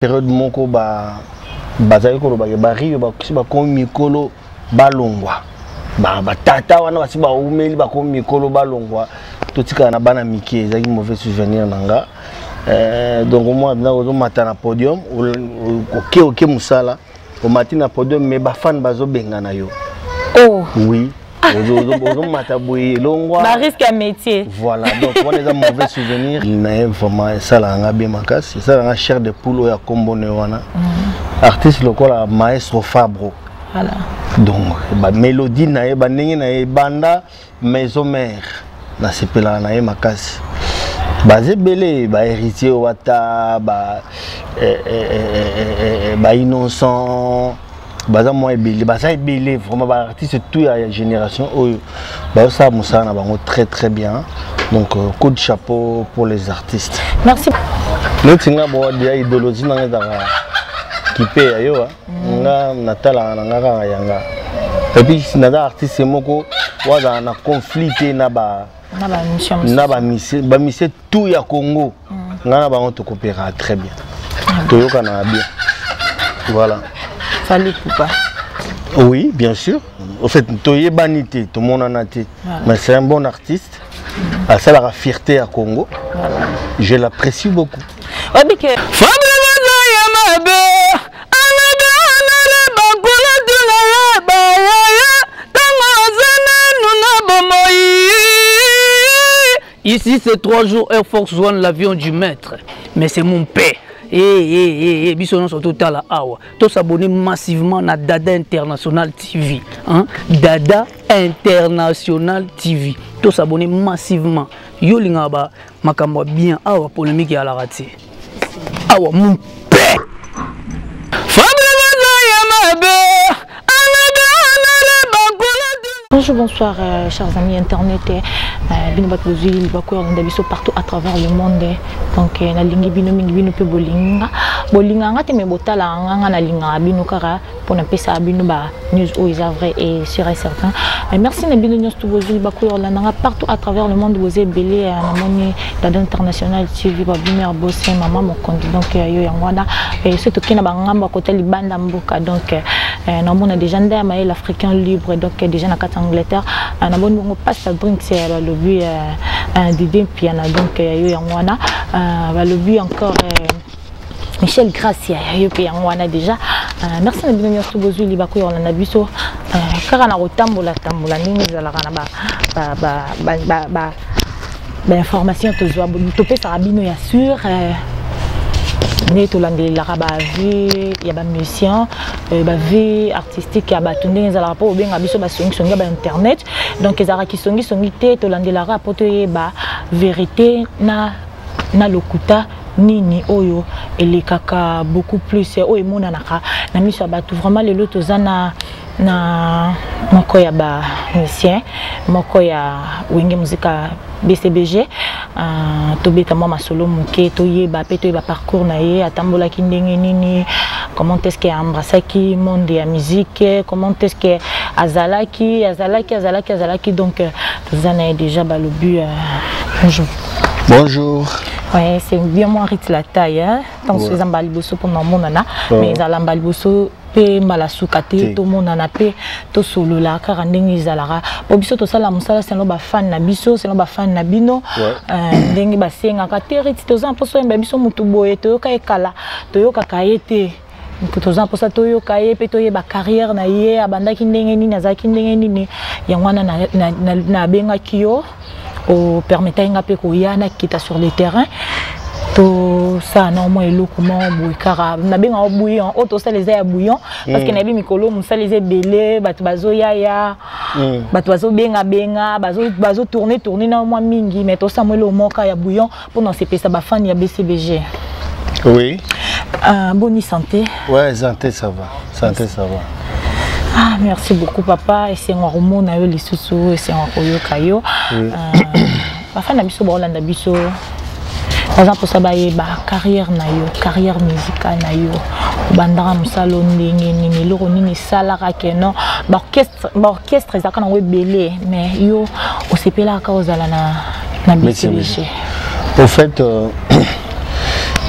période moko bazali ko ba rio ba ko mikolo balongwa ba tata wana basi ba umeli ba ko mikolo balongwa totika na bana miki ezaki mauvais souvenir nanga donc moi na ozo mata na podium ok musala au matin na podium mais ba fan bazo benga na yo oh oui ozo mata boye longwa ba risque à métier voilà donc on a un mauvais souvenir il n'a vraiment ça la nga bien makasi ça la chair de poule ya kombone wana artiste lokola maestro Fabro voilà donc ba mélodie na ye ba ndenge na ye banda maison mère na sepela na ye makasi basé belé ba héritier wata ba innocent baza moi belé baza belé vraiment ba artiste tout la génération ba ça musa na bango très bien donc coup de chapeau pour les artistes. Merci. Nous tinga bo dia idéologie na ngaka kipe ayo nga natala na ngaka yanga et puis na artiste moko waza na conflit na ba mission tout ya Congo ngana ba on te coopérer très bien toyoka na bien voilà fallait pas oui bien sûr au fait toyé banité tout le monde en a été mais c'est un bon artiste à ça la fierté à Congo voilà. Je l'apprécie beaucoup ouais mais que ici c'est 3 jours Air Force One, l'avion du maître. Mais c'est mon père. Bisson surtout à la Awa. Tous s'abonner massivement à Dada International TV. Hein? Dada International TV. Tous s'abonner massivement. Yo lingaba makamba bien Awa polémique à la raté. Awa mon père. Bonjour, bonsoir, chers amis internet. Partout à travers le monde. Donc, na lingi bino mingi bino pe bolinga. Bolinga ngate me botala nganga na linga bino kara pour na pesa bino ba news o is vrai et sûr et certain. Merci na bino news to bozuli bakoyo la nanga partout à travers le monde vous belé na moni Dada International TV ba bimère bossé maman mon compte donc yo yangwana et surtout kina ba ngamba côté libanda mboka donc na mona déjà ndaya maïl africain libre donc déjà na kat Angleterre na bon ngo passe drink c'est le but d'idée piano donc yo yangwana va le but encore Michel Gracia yo pe yangwana déjà merci na bino nyonso bozuli bakoyo na biso kaka na kotambola ndenge ezalaka na ba information tozwa topé ça rabino ya sûr né to landelaka ba vie ya ba musicien ba vie artistique ya ba tundenge ezalaka po benga biso ba songi ba internet donc ezalaka ki songi te to landelaka po to yeba vérité na lokuta nini oyo elekaka beaucoup plus oyo monanaka na miso bato vraiment lelo tozana na moko ya ba musicien moko ya wenge muzika BCBG tobeta mwa masolo moke toyeba pe toyeba parcours na ye atambolaki ndenge nini comment est-ce que embrassaki monde ya musique comment est-ce que azalaki donc tozana déjà ba le but bonjour. Ouais, c'est bien moi Rit la taille hein. Tant que c'est mbaliboso pour mon nana, mais za mbaliboso pe malasuka te to monana pe to solo la car ndenge izalara. Po biso to sala musala c'est no ba fan na biso, c'est no ba fan na bino. Ndenge ba senga ka te Rit to za poso mba biso mutu boye to ka ekala, to yo ka kaete. To za poso to yo ka ye pe to ye ba carrière na ye abandaki ndenge nini azaki ndenge nini yangwana na benga kiyo. Au permettant à yana quitte sur le terrain tout ça normalement et comment bouikara na bien en bouillon auto ça les a bouillon parce que na bi mikolo musa les belé batu bazo yaya batu bazo benga bazo tourner na moi mingi mais tout ça moi le moka ya bouillon pour non c'est ça ba fan ya BCBG oui bonne santé ouais santé ça va santé ça va. Ah, merci beaucoup papa et c'est un hormone na yo lisusu et c'est un koyo kayo papa na biso bolanda biso par exemple ça ba carrière na yo carrière musicale na yo bandara musalo ndenge nini loko nini salaka keno ba orchestre ezaka na webele mais yo osepela ka ozala na BCBG au fait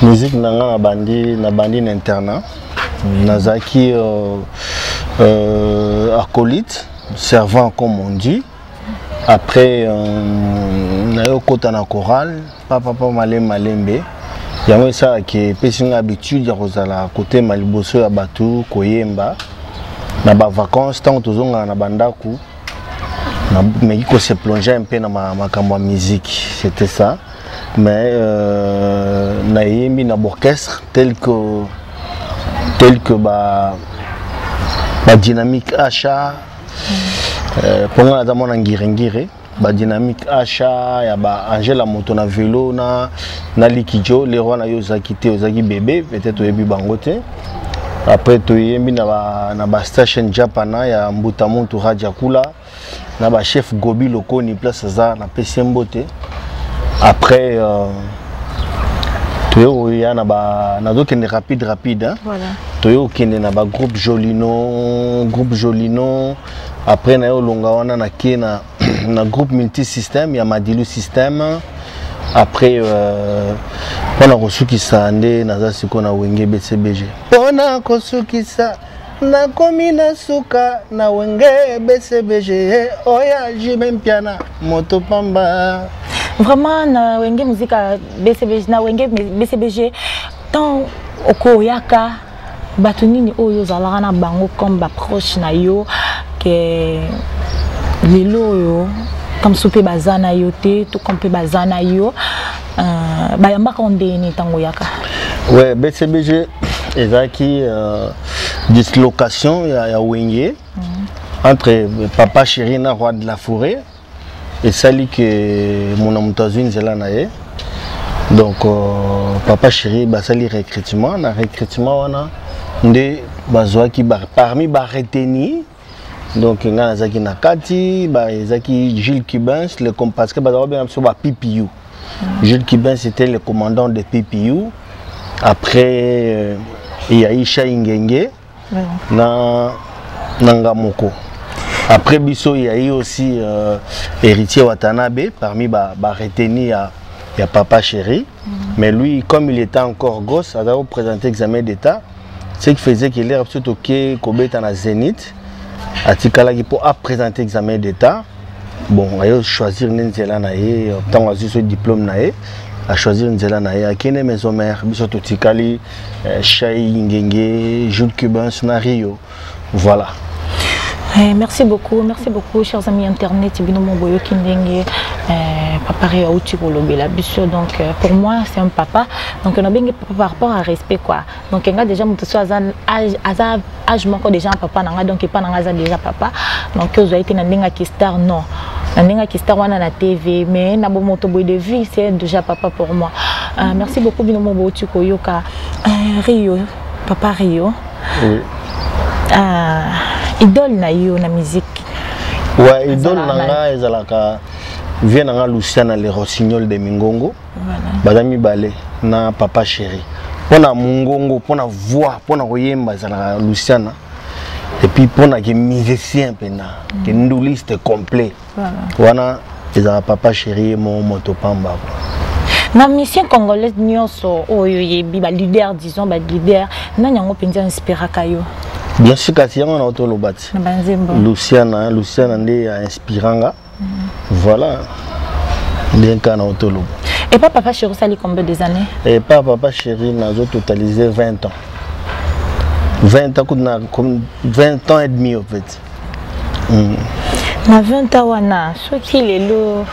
Musique na bandi na internat. Nazaki acolyte, servant comme on dit. Après, na yo kota na chorale, papa malembe. Yango ça qui pesinga habitude ya kozala côté maliboso ya batu koyemba. Na ba vacances tant tozonga na bandaku. Mais il se plonger un peu dans ma musique, c'était ça. Mais naïmi na orchestre tel que ba dynamique achat pour moi dans mon ngirengire ba dynamique achat ya ba Angela moto na vélo na likijo les rois na yo zakité ozaki bébé peut-être yebi bangote après to yembi na ba station japana ya mbuta muntu raja kula na ba chef gobi lokoni place za na pesembote. Après, tu es rapide, hein? Voilà. Tu es na groupe Jolino. Après, na groupe multisystème, il y a Madilu système. Après, on a reçu qui s'est andé, on a wenge BCBG. On a reçu qui s'est na komina suka na wenge BCBG. Oya jimem piana moto pamba. Vraiment na wenge musique BCBG na wenge BCBG tant okoyaka batu nini oyo zalaka na bango comme ba proche na yo que lelo yo comme soupe bazana yo te tout comme pe bazana yo bayamba kondeni tango yaka. Ouais, BCBG ezaki dislocation ya wenge entre papa chéri na roi de la forêt. Et ça dit que mon amouazine c'est là naé. Donc papa chéri bah ça li recrutement on a des bazoa qui parmi ba reteni. Donc ngana zaki nakati ba zaki Jules Kibens le parce que ba bien sur ba PPU. Jules Kibens c'était le commandant de PPU. Après il y a Isha Ingenge na Nangamoko. Après Bisso, il y a eu aussi héritier Watanabe, parmi les retenus, il y a papa chéri. Mais lui, comme il était encore gosse, il a présenté l'examen d'état. Ce qui faisait qu'il est absolument OK, qu'il était dans Zénith. Il pour présenter l'examen d'état. Bon, il a choisi Nzela Naye, tant qu'il a ce diplôme Naye, a choisi Nzela Naye, à Kene Maison Mère, Bisso Totikali, Chai Ngenge, Jules Cubans, Nario. Voilà. Merci beaucoup, chers amis internet. Papa donc pour moi c'est un papa. Donc on a bien par rapport à respect quoi. Donc on a déjà mon âge manque déjà papa nanga donc pas nanga déjà papa. Donc vous avez été nandenga qui star non. Nandenga qui star wana na TV mais na bon moto boy de vie c'est déjà papa pour moi. Merci beaucoup bino mo botu koyoka Rio papa Rio. Oui. Idole na yo na musique. Ouais, idole nanga ezalaka vient nanga Luciana le Rossignol de Mingongo. Voilà. Badami balé na papa chéri. Pona Mungongo, pona voix, pona koyemba ezalaka Luciana. Et puis pona que musicien pena, que nduliste complet. Voilà. Wana ezalaka papa chéri mon motopamba. Na mission congolaise nyonso oyo yebi ba leader disons ba leader na nyango penza inspiraka yo. Bien sûr, quand il y a un autre lobati. Luciana n'est inspiranga. Voilà. Bien qu'un autre lob. Et papa chéri, ça a combien des années? Et papa chéri, nous avons totalisé 20 ans. 20 ans et demi en fait. Na 20 ans, ce qui est lourd.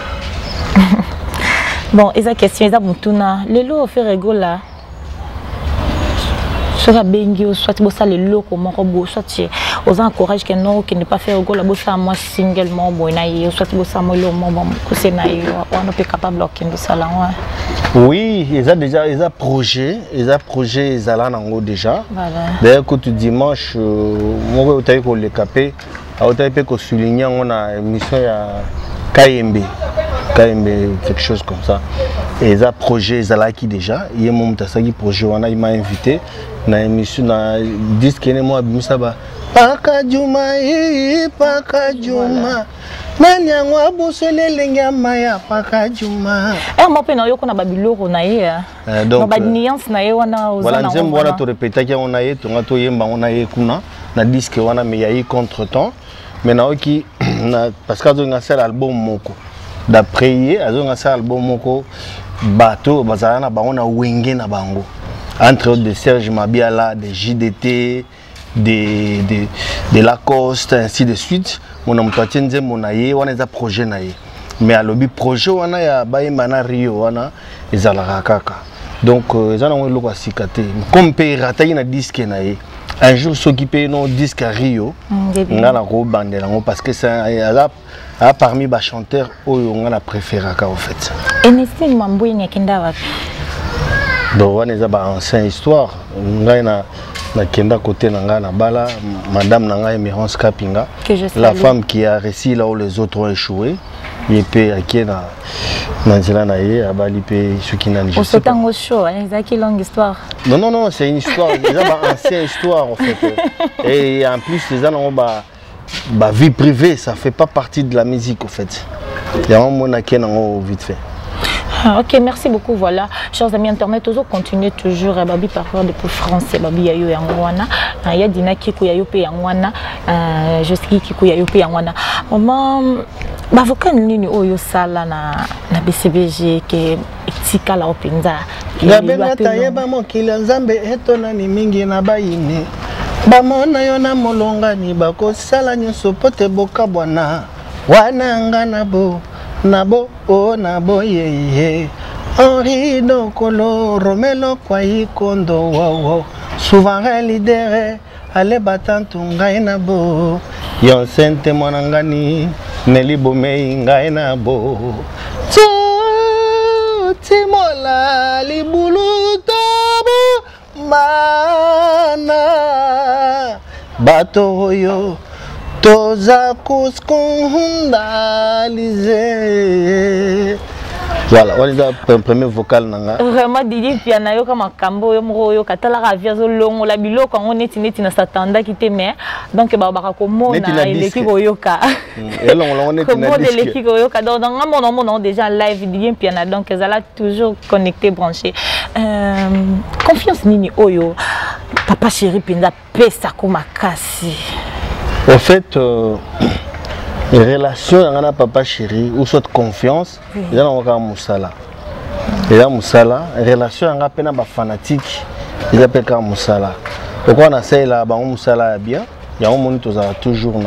Bon, et sa question, ils ont tout na. Les lots fait rigoler. Soit bengi soit bossa le loko moko bo soit aux encourage que non qui ne pas faire rigoler bossa moi singlement boina yo soit bossa moi le moment ko c'est na yo on peut capable bloquer de ça là. Oui, ils ont déjà projet ils allaient nango déjà. D'ailleurs que tu dimanche moi au taille ko le capé au taille peut ko souligner on a émission ya KMB quelque chose comme ça. Et ça projet ils allaient qui déjà il y a mon tasaki projet on a il m'a invité na émission na disque ne moi bimisa ba paka juma Nanyango abosone lenga maya pakajuma. Moi pe na yo kona babiloko na ye. Donc ba nuance na ye wana ozana. Voilà nzembo wana to répéter ki on a ye to ngato yemba on a ye kuna na disque wana mais ya contre-temps. Mais na oki parce que azonga sel album moko. D'après hier azonga sel album moko bato bazana na bango na wenge na bango. Entre autres de Serge Mabiala, de JDT, de Lacoste, ainsi de suite. Mon nom est Monaye, on a un projet. Mais à l'objet projet, on a un Rio, on a un kaka. Donc, ils ont un cicaté. Comme pays raté un disque, un jour s'occuper nos disques à Rio, on a la bande parce que c'est parmi les chanteurs où on a préféré en fait. Et n'est-ce pas Mamboué Nyakenda? Donc, on a une ancienne histoire. Na kenda côté nanga na bala madame nanga Emerance Kapinga, la femme qui a réussi là où les autres ont échoué, et puis qui na nzela na ye abali pe sukina ni. C'est un show, c'est une longue histoire. Non, c'est une histoire, déjà une ancienne histoire en fait. Et en plus les gens ont ba vie privée, ça fait pas partie de la musique en fait. Il y a un monde qui est vite fait. Ok, merci beaucoup. Voilà, chers amis internet, toujours continuer toujours à babi parfois depuis français, babi yayo yangwana, ya dina kiku yayo pe yangwana, je sais kiku yayo pe yangwana. Maman, bavoka nini oyo sala na BCBG ke etika la opinza. Ngabena tayeba mokili nzambe etona ni mingi na bayine. Bamona yo na molonga ni bako sala nyoso pote boka bwana. Wana ngana bo. Nabo o nabo ye Henri Dokolo Romelo Kwai Kondo wow souverain leader ale batantu ngai nabo yon sente monangani nelibo mei ngai nabo timola libulu tabo mana bato yo Toza voilà, on est le premier vocal nanga. Vraiment Didier piano yo comme kambo yo moko yo katala ka via zo longo la biloko on neti na satanda ki te mais donc ba ko mona eleki ko yoka. Elongo neti na disque. Eleki ko yoka donc mon déjà live Didier piano donc ezala toujours connecté branché. Confiance nini oyo papa chéri pinda pesa ko makasi. En fait, les relations avec papa chéri ou soit confiance, il y a un Moussala. Il y a Moussala, relation avec un fanatique, il y a un Moussala. Pourquoi on a ça là, Moussala bien, il y a un monde qui a toujours une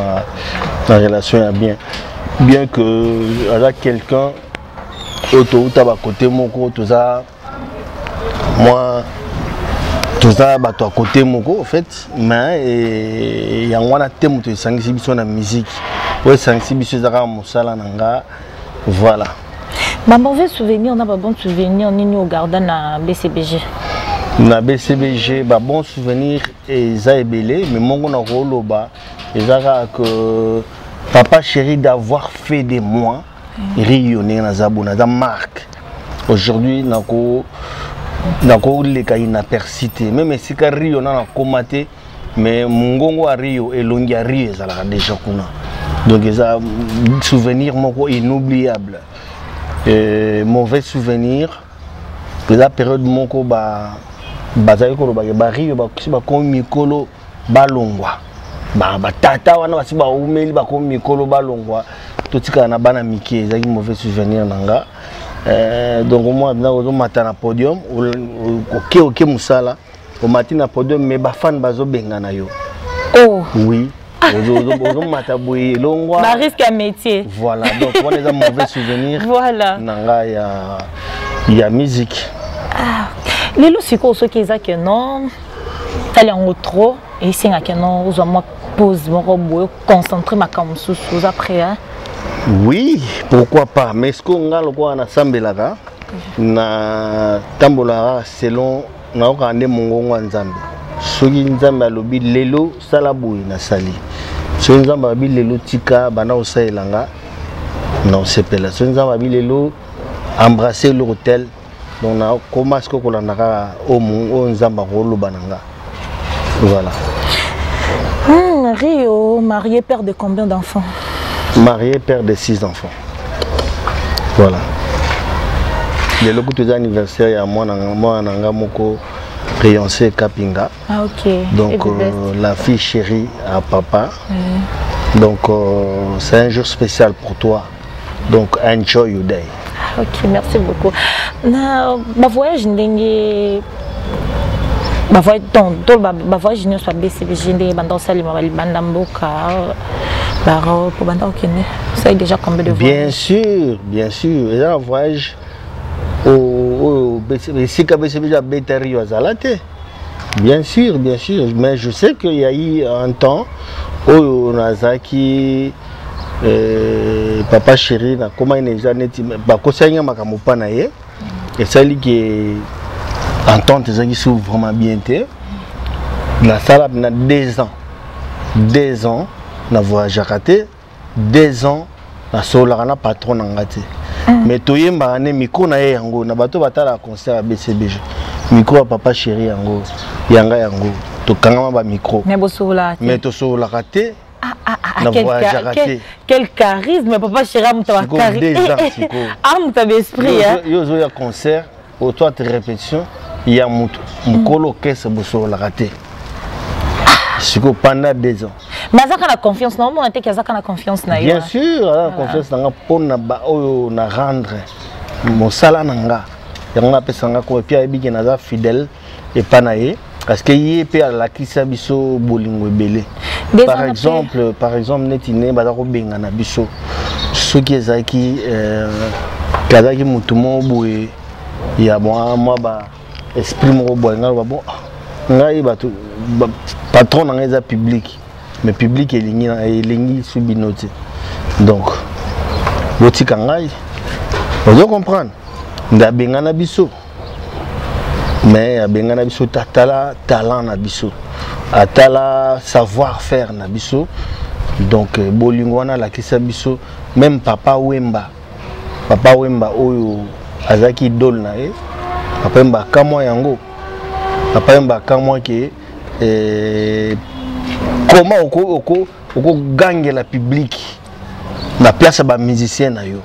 relation bien. Bien que avec quelqu'un, autour de côté mon côté, moi. Tout ça, à côté moko en fait, mais il y a un thème de sensibilisation la musique. Ouais, sensibilisation à Moussala nanga, voilà. Ma mauvais souvenir, on a pas bon souvenir ni au garden à BCBG. Na BCBG, bah bon souvenir et ça est belé, mais mon on a rôle bas, et ça que papa chéri d'avoir fait des mois, rayonner dans Zabuna, dans marque. Aujourd'hui, nako Nako les cas inapercité même si Rio na komaté mais mungongo a Rio et longi a Rio ça la déjà kuna donc ça souvenir moko inoubliable mauvais souvenir que la période moko ba bazali ko ba Rio ba kisi ba ko mikolo balongwa ba tata wana basi ba umeli ba ko mikolo balongwa totika na bana miki ezaki mauvais souvenir nanga. Donc moi je matin na podium ok musala au matin na podium mais ba fan bazo bengana yo. Oh oui ozo mata boye longwa ba risque à métier. Voilà donc on a un mauvais souvenir. Voilà nanga ya musique. Ah lelo siko so keza que non tali en trop et c'est que non ozo moi pause mon robot concentrer ma comme sous après hein. Oui, pourquoi pas, mais ce qu'on a le quoi na sambelaka na tambolara selon na okande mongongo nzambe. Soki nzambe alobi lelo salabu na sali. Soki nzambe alobi lelo tika bana osaelanga na osepela. Soki nzambe alobi lelo embrasser l'hôtel donc na comment est-ce que kolandaka o nzambe rolo bananga. Voilà. Rio, marié, père de combien d'enfants? Marié, père de 6 enfants. Voilà. Le logo de anniversaire, il y a moi, Moko, Beyoncé Kapinga. Ah, ok. Donc, la fille chérie à papa. Donc, c'est un jour spécial pour toi. Donc, enjoy your day. Ok, merci beaucoup. Na voyage ndenge voyage nyonso ba BCBG ndenge banda osalima balibanda mboka baro pour banda okende. Ça est déjà combien de voyages? Bien sûr. Et là, un voyage au BCBG à Bétari à Zalate. Bien sûr. Mais je sais qu'il y a eu un temps où Nazaki papa chéri na comment il est neti ba kosanya makamopa na ye et ça li que entente ezaki sou vraiment bien té na sala na 2 ans na voyage raté 2 ans na sola na patron na ngati mais toyemba ne micro na ye yango na bato batala concert à BCBG micro papa chéri yango yango to kangama ba micro mais to sola raté. Quel charisme, papa chéri, esprit. Il y a un concert, autour de répétition, il y a un colo qui est raté. Pendant 2 ans. Mais ça a la confiance, non? On a la confiance. Bien sûr, la confiance pour rendre mon salaire. On a fait fidèle et panaye. Parce que y a la kisa biso bolingo belé. Par exemple, netine badako benga na biso. Ceux qui ezaki kazaki mutumo boye ya moi ba esprit mo boye ngalo ba bon ngai batu patron na ngeza public mais public elingi subinote. Donc botika ngai vous comprendre ndabenga na biso. Mais abengana biso tatala talent na biso atala savoir-faire na biso donc bolingo wana la kisa biso même papa Wemba oyo azaki idole na ye papa Wemba kamwa yango papa Wemba kamwa ke comment oko gagne la public na place ba musicien na yo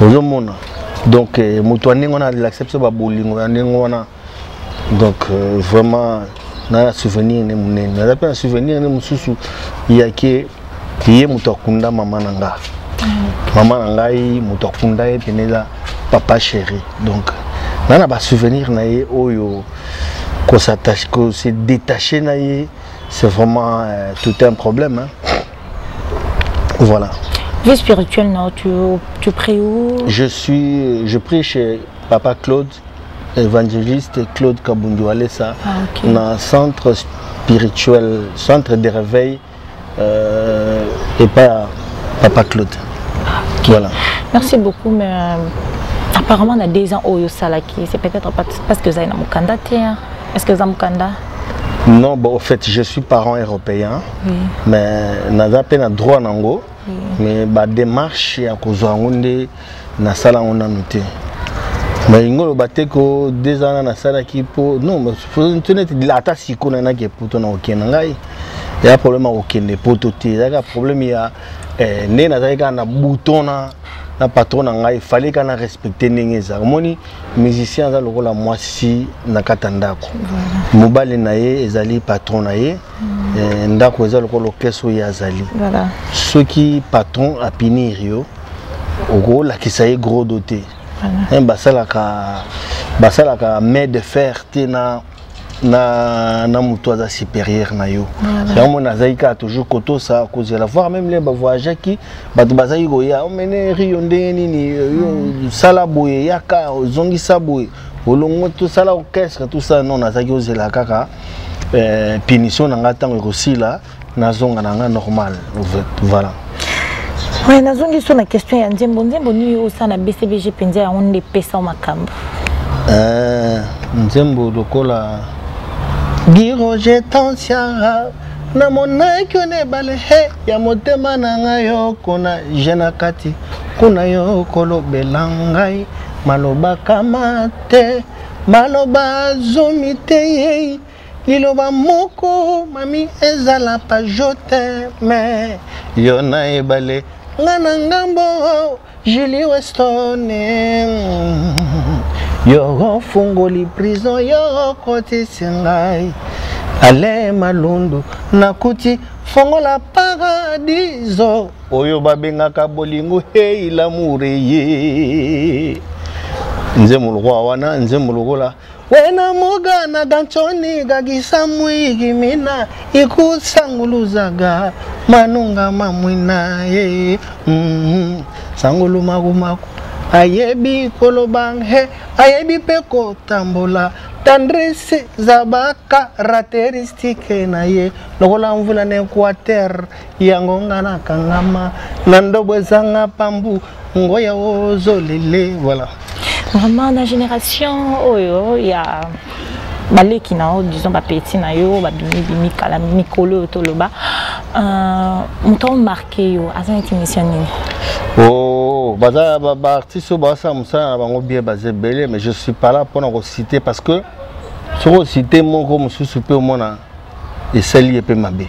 ozomona. Donc, on a l'acceptation de bolingo, donc vraiment, on a un souvenir, on a un souvenir, il y a qui est Moutokunda, maman nanga, Moutokunda et papa chéri. Donc, on a un souvenir, qu'on s'attache, qu'on s'est détaché, c'est vraiment tout un problème. Voilà. Vie spirituelle, non? Tu pries où? Je prie chez Papa Claude, évangéliste Claude Kabundu Alessa, dans un centre spirituel, centre de réveil, et pas Papa Claude. Okay. Voilà. Merci beaucoup, mais apparemment, on a 2 ans au Yosalaki. C'est peut-être parce que vous avez un Mukanda. Est-ce que vous avez un Mukanda? Non, bon, en fait, je suis parent européen, mais on a peine droit nango. Mais la démarche à cause de la salle on a noté. Mais il y a 2 ans na sala qui pour non mais internet la tasse qu'on a qui pour ton OK nangai. Il y a problème OK ne poto te. Il y a problème il y a né na bouton na patron nangai il fallait qu'on respecter nengeza. Moni musicien za lokola mwasi na katandako. Mobile na ye ezali patron na ye. Ndako eza lokola keso ya zali. Voilà. Ceux qui patron à Pinirio au gros la qui ça gros doté. Un basalaka main de fer na mutoza supérieur na yo. Ya mona zaika toujours koto ça cause la voir même les voyageurs qui batu bazai goya o mene rio ndeni ni sala boye yaka zongi saboye olongo tout sala orchestre tout ça non nazaki ozela kaka punition nanga tango aussi là nazonga nanga normal voilà. Oui, nous avons une question. Nous avons une BCBG pendia ya onde pesa makambo. Nzembo lokola Giro jetansiara na mona kyone bale he ya motema nanga yo kona jena kati kuna yo kolo belangai maloba kamate maloba zomite liloba moko mami ezala pa joteme yo na ebale ngana ngambo Julie Weston yo fungoli prison yo koti singai ale malundu nakuti fongola paradiso oyo babengaka bolingo hey l'amour ye nze mulukwa wana nze mulukola wena moga na ganchoni gagisa mwigi mina ikusanguluzaga manunga mamwina ye sangulu magumaku ayebi kolobang he ayebi peko tambola tendresse zaba caractéristique na ye lokola mvula na Equateur yango ngana kangama nandobo zanga pambu ngoya ozolele voilà. Vraiment la génération oyo ya baleki na disons ba petit na yo ba bimi kala mikolo toloba muto marqué yo azan émission. Oh, baza ba artiste ba sa musa bango bien basé belé mais je suis pas là pour nous citer parce que sur citer mon comme sous peu au mona et celle est peu mabé.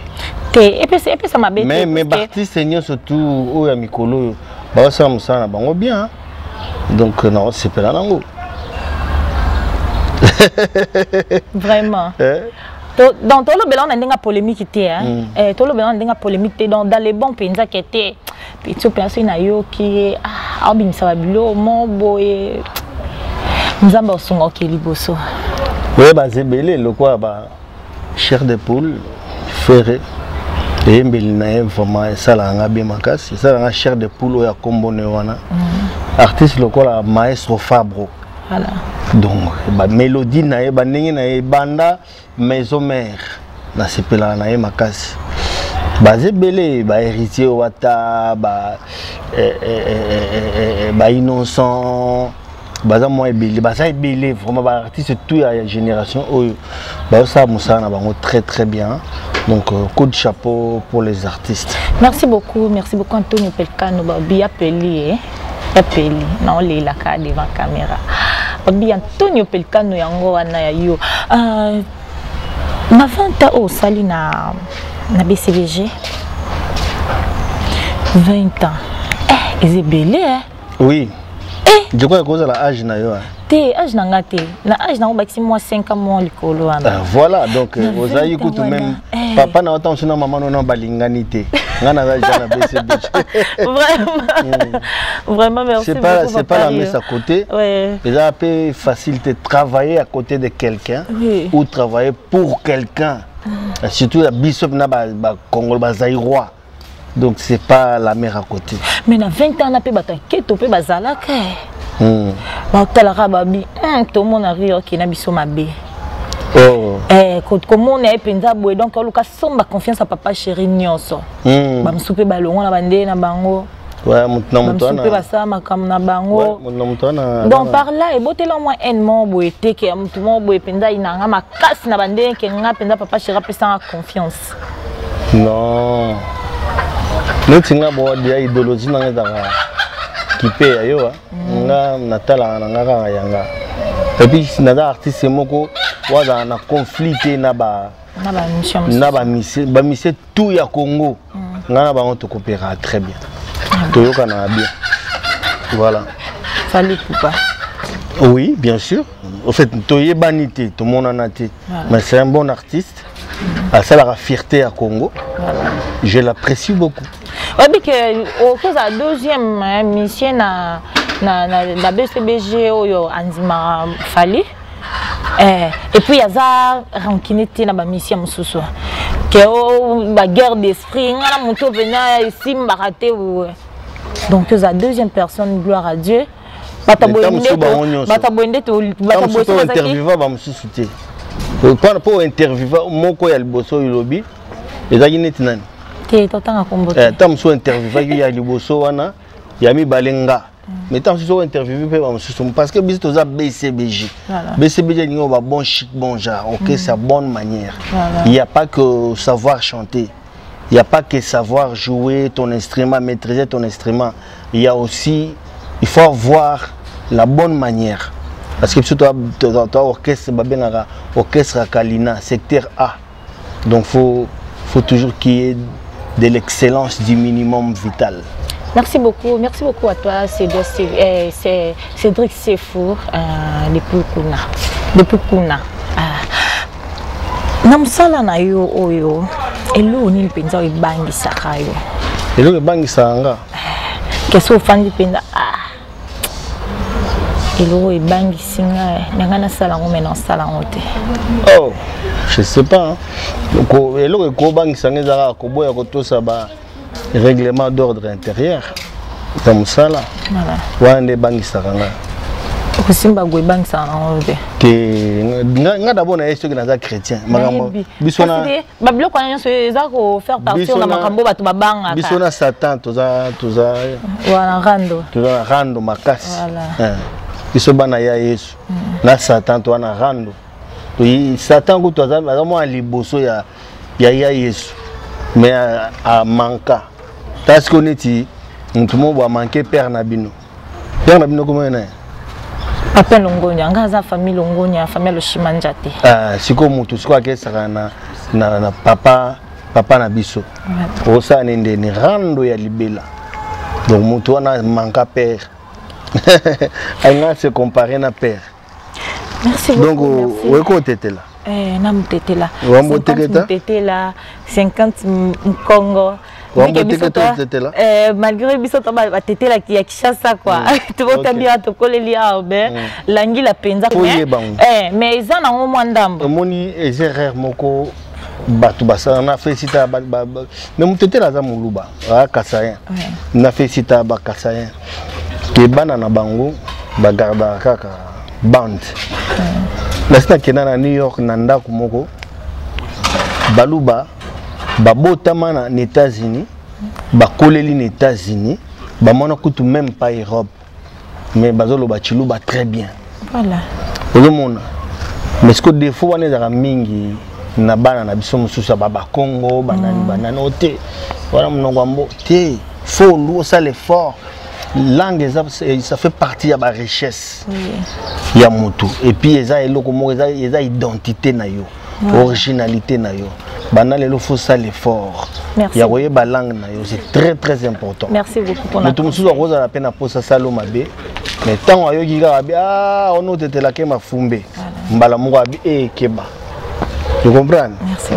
Et puis ça mabé. Mais artiste seigneur surtout o ya mikolo ba sa musa bango bien. Donc non, c'est pas là non. Vraiment. Dans tout le bélan on a une polémique hein. Tout le bélan on a une polémique dans les bons pays qui étaient puis tu penses na yo qui ah bin ça va bilo mon boy. Nzamba osonga ke liboso. Oui bah c'est belé le quoi bah chair de poule ferré et mbelina vraiment ça la ngabi makasi ça la chair de poule ya kombone wana. Artiste lokola maestro Fabro. Voilà. Donc ba mélodie na e ba ndenge na e banda maison mère na sepela na e makasi. Ba zebele ba héritier wata ba ba innocent baza moi ebele ba ça ebele vraiment ba artiste tout ya génération oyo ba ça musana bango très bien. Donc coup de chapeau pour les artistes. Merci beaucoup Antonio Pelkano ba bi appelé appelé non les la cas devant caméra. Bi Antonio Pelkano yango wana ya yo. Ma vanta au sali na BCVG 20 ans. C'est belé hein. Oui. Je crois que la âge na yo. Té âge na ngate. Na âge na obaki moi 5 ans likolo wana. Voilà donc aux aïe tout même papa na autant sona maman non balingani té. Ngana za jana BCVG. Vraiment merci beaucoup. C'est pas la messe à côté. Ouais. C'est un peu facile de travailler à côté de quelqu'un ou travailler pour quelqu'un. Surtout la bishop na ba Congo ba zaïrois. Donc c'est pas la mère à côté. Mais na 20 ans na pe bata keto pe bazalaka. Ba talara babi tout le monde arrive qui na biso mabe. Oh. Comment on est penza boy donc on a somba confiance à papa chéri nyonso. Ba msupe ba longo na bande na bango. Ouais, mutna mutana. Msupe ba sa makam na bango. Mutna mutana. Donc par là et boté la moi ennement boy te que mutu mo boy penza ina nga makasi na bande que nga penza papa chéri pesa confiance. Non. Nous tinga bo dia idéologie na ngaka kipe ayo nga natala na ngaka yanga. Et puis naza artiste moko waza na conflit na ba mission tout ya Congo. Nga ba on te coopérer très bien. Toyoka na bien. Voilà. Fallait poupa. Oui, bien sûr. En fait, Toye Banité, tout le monde en a été. Mais c'est un bon artiste. Ça la fierté à Congo. Je l'apprécie beaucoup. Oui, mais que au cause de la deuxième mission na BCBG oyo Anzima Fali. Et puis il y a ça rankinité na ba mission mususu. Que la guerre d'esprit, on a monté venir ici m'arrêter. Donc la deuxième personne, gloire à Dieu. Pour interviewer moko ya liboso ilobi ezaki neti nani te totanga kombo tam so interviewer ya liboso wana ya mi balenga mais tam so interviewer pe ba mususu parce que biso toza BCBG BCBG ni ba bon chic bon genre OK c'est bonne manière il y a pas que savoir chanter il y a pas que savoir jouer ton instrument maîtriser ton instrument il y a aussi il faut avoir la bonne manière parce que surtout orchestre babengaka orchestre Kalina secteur A, donc faut toujours qu'il y ait de l'excellence du minimum vital. Merci beaucoup à toi, Cédric Sefour, depuis Kuna. Namsala na yo oyo, elo ni penza ibangi sakayo. Elo ibangi sanga. Keso fandi penza elo ibangi singa, nangana sala ngome na sala ngote. Oh, je sais pas. Ko elo ko bangi sanga zaka ko boya ko tosa ba règlement d'ordre intérieur. Comme ça là. Voilà. Wande bangi sanga. Simba go bangi sanga ngote. Que nga d'abord na yeso que naza chrétien makambo bisona bablo kwa nyo eza ko faire partir na makambo batu babanga bisona satan toza wana rando makasi biso bana ya yesu na satan to wana rando to satan ko toza mo liboso ya yesu mais a manka parce qu'on est tout le monde a manqué père nabino comment est Papa Longonia, ngaza famille Longonia, famille le Chimanjate. Siko mutu siko akesaka na papa na biso. Osa nende ni rando ya libela. Donc mutu wana manka père. Anga se comparer na père. Merci beaucoup. Donc weko tetela. Na mutetela. 50 Congo. Malgré bisoto ba tetela ki ya Kishasa quoi. Tu vas tambia to koleli aube langi la penza mais ils en ont moins d'ambo. Moni ezerre moko batu basa na félicita ba mais mutetela za muluba kasayen. Na félicita ba kasayen. Ke bana na bango ba garda kaka band. La sta kenana New York na ndako moko baluba babotama na États-Unis, bakoleli na États-Unis, bamona kutu même pas Europe, mais bazolo bachilou ba très bien. Voilà. Ozo mona. Mais ce que des fois on est dans mingi na bana na biso mususa baba Congo, banani ote. Voilà monongwambo te, faut nous ça l'effort. Langue ça fait partie de la richesse. Il y a mutu et puis eza eloko mo eza identité na yo, originalité na yo. Banal il faut ça l'effort. Merci. Il y a voyé balang na yo, c'est très important. Merci beaucoup pour la. Tout le monde a la peine à poser ça l'homme abe. Mais tant ayo giga abe on a été là que ma fumbe. Mbala mo abe keba. Tu comprends? Merci.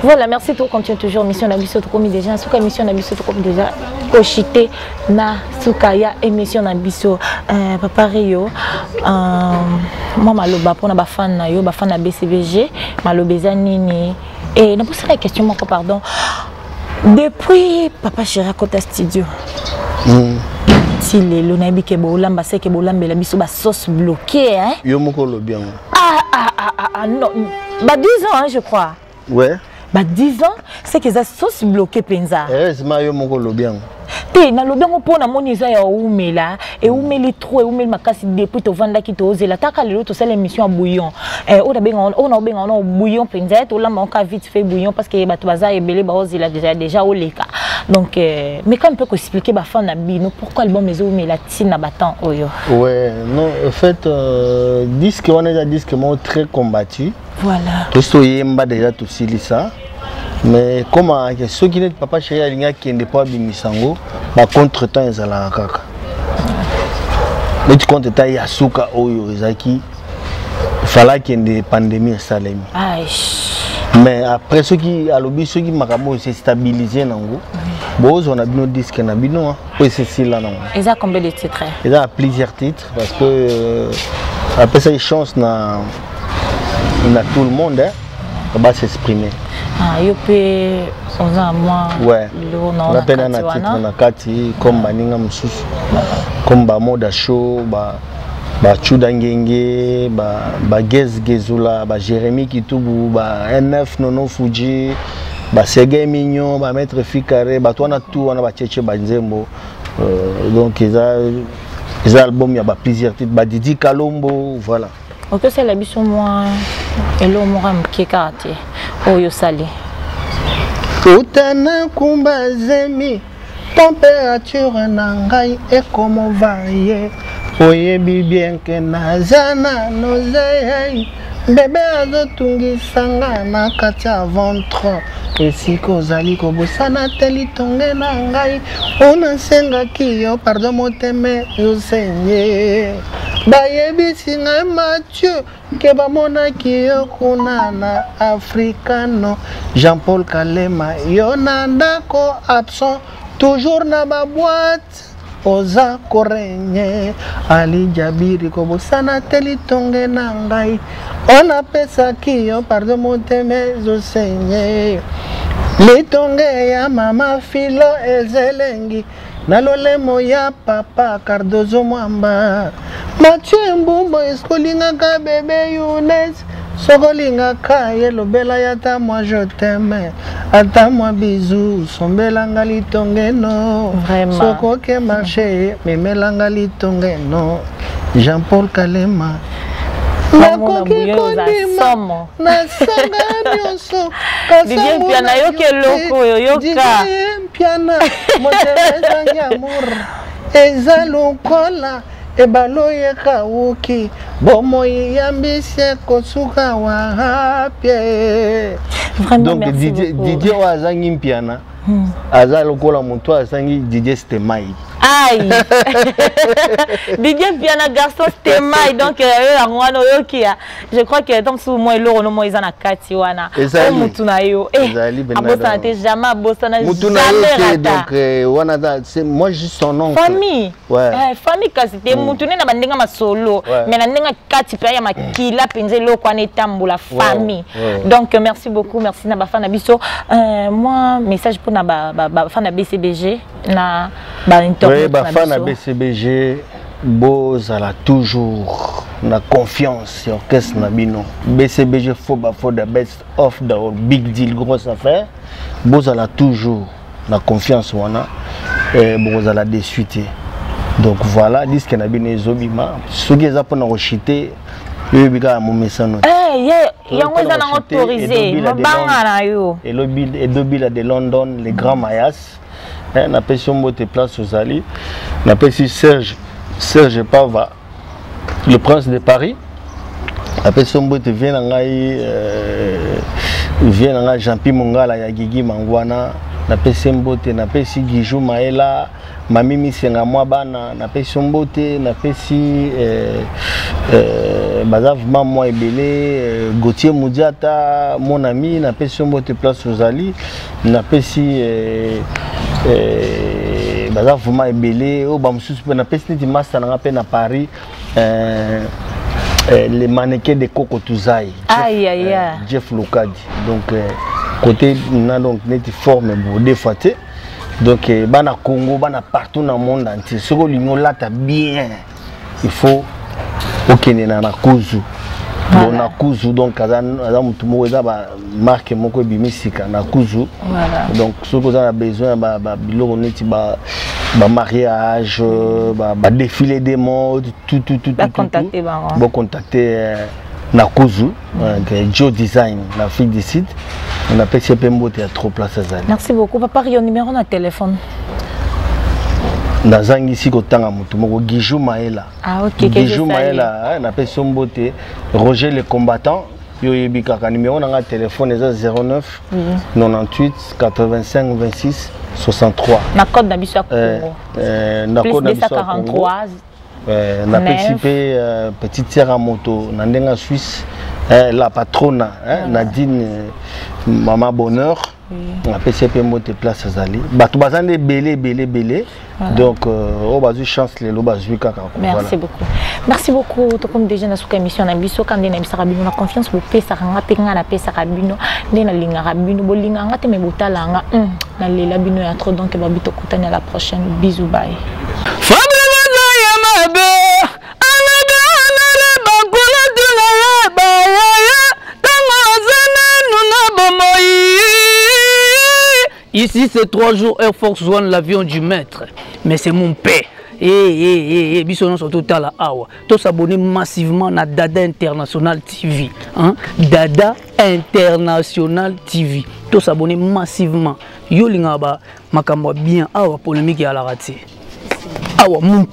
Voilà, merci pour continuer toujours mission Nabiso to comme déjà souka mission Nabiso to comme déjà kochité na soukaya émission Nabiso papa Rio moi maloba pour na ba fan na yo ba fan na BCBG malobeza nini et na poser la question moi pardon depuis papa Chéri Kota studio si les lonabi ke bolamba c'est que bolamba la biso ba sauce bloquée hein yo moko lo bien non bah 10 ans hein, je crois ouais. Bah 10 ans, c'est que ça sauce bloqué penza. Heureusement yo moko lobiango. Te na lobiango pona moniza ya umela et umeli trop et umeli makasi depuis to vanda ki to ozela taka lelo to sala émission à bouillon. On a benga on bouillon penza to lamba on ka vite fait bouillon parce que bato baza ebele ba ozela déjà oleka. Donc mais quand on peut expliquer ba fan na bino pourquoi album les umela tina batan oyo. Ouais, non en fait disque on a disque moi très combattu. Voilà. Tout ce yemba déjà tout ça. Mais comment ceux qui n'est papa Chéri alinga qui n'est pas bimisango ba contre-temps ezala kaka. Mais tu contre temps ya suka oyo ezaki fallait qu'il y ait des pandémies salemi. Mais après ceux qui à l'objet ceux qui makamo s'est stabilisé nango. Bon on a bien disque na bino pour c'est là non. Et ça combien de titres? Il y a plusieurs titres parce que après ça il chance na tout le monde hein, va s'exprimer. Yo pe on a moi ouais. On a peine un titre na kati comme baninga mususu comme ba moda show ba chuda ngenge ba gezula ba Jérémy Kitubu ba NF Nono Fuji ba Sege Mignon ba Maître Fikare ba toi na tout on a ba Tchétché ba Nzembo donc les albums il y a ba plusieurs titres ba Didi Kalombo voilà. Ok, c'est la biso moi et l'homme moram qui carte oyo sali. Utana kumba zemi température nangai et comment varie oyebi bien que nazana nozei bébé azotungisanga na kati ya ventre esika ozali kobosana te litonge na ngai onasengaki yo pardon moteme yosenye bayebisi ngai Mathieu ke bamonaki yo kuna na africano Jean-Paul Kalema yo na ndako absent toujours na baboite oza korenye Ali Jabiri kobosana te litonge na ngai onapesaki yo pardon moteme yosenye litonge ya mama filo ezelengi na lolemo ya papa Cardozo Mwamba Mathieu Mbumbo eskolingaka bebe Younes sokolingaka ye lobela yata moi je t'aime ata moi bisou sombelanga litongeno sokoke marché memelanga litongeno Jean-Paul Kalema nakoki kondima nasanga nyonso Didier Mpiana yoke loko yoka Mpiana motelezangi amour eza lokola ebaloye kauki bomoi yambise kosuka wapie. Donc Didier wazangi Mpiana aza lokola moto azangi Didier Stemai. Aïe. Didier Mpiana garçon Stemai donc je crois que donc sous moi l'eau no moi izana kati wana o mutu na yo abosana te jamais abosana jamais donc wana c'est moi juste son nom famille famille kasi te mutu ne na bandenga masolo mais na ndenga kati pe ya makila penze loko ane tambola famille donc merci beaucoup merci na ba fana biso moi message pour na ba fana BCBG na ba oui, Bafana BCBG, bozala toujours na confiance sur orchestre Nabino. BCBG for the best of the big deal, grosse affaire. Bozala toujours na confiance wana et bozala déçuité. Donc voilà, disque Nabino ezobima. Soki eza pona rochité, yo bika mo mesano. Yango eza na autorisé, mabanga na yo. Et dobila de London, les grands mayas. Na pesi mbote place aux Ali, na pesi Serge Pava, le prince de Paris. Na pesi mbote vient nga Jean-Pi Mongala ya Gigi Mangwana, na pesi mbote na pesi Gijou Maela, Mami Misenga Mwabana, na pesi mbote na pesi Bazav Mamwa Ebele, Gauthier Moudiata, mon ami, na pesi mbote place aux Ali, na pesi baza vraiment ebelé au bamsusu pe na pesi neti master na pe na Paris les mannequins de Coco Touzaï Jeff Lukadi donc côté na donc neti forme bodé faté donc bana Congo bana partout dans le monde entier ce que l'union là ta bien il faut okene na kuzu bon na kuzu donc aza mutu moko eza ba marque moko bimisika na kuzu donc ce que vous avez besoin ba biloko neti ba mariage ba défilé des modes tout bon contacter na kuzu Joe Design la fille du site on appelle CPMBO il y a trop place à ça. Merci beaucoup papa rio numéro na téléphone nazangi ici kotanga mutu moko Gijou Maela. OK Gijou Maela na pesi mbote Roger le combattant yo yebika ka numéro na téléphone 09 98 85 26 63 na code na biso ya Congo na code na biso ya Congo na petite sœur à moto na ndenga Suisse la patronne Nadine Maman Bonheur na PCP mote place azali bato bazande belé donc on va jouer chance les loba jouer kaka. Merci beaucoup to comme déjà na suka émission na biso quand na bisaka bino na confiance bo pesa nga pe nga na pesa bino ndena linga rabino bo linga nga te me botala nga na lela bino ya trop donc ba bito kutana la prochaine bisous bye. Ici, c'est 3 jours Air Force One, l'avion du maître. Mais c'est mon père. Bisous, surtout à la Awa. Tous s'abonner massivement à Dada International TV. Dada International TV. Tous s'abonner massivement. Yo lingaba, makamwa bien Awa polémique à la raté. Awa, mon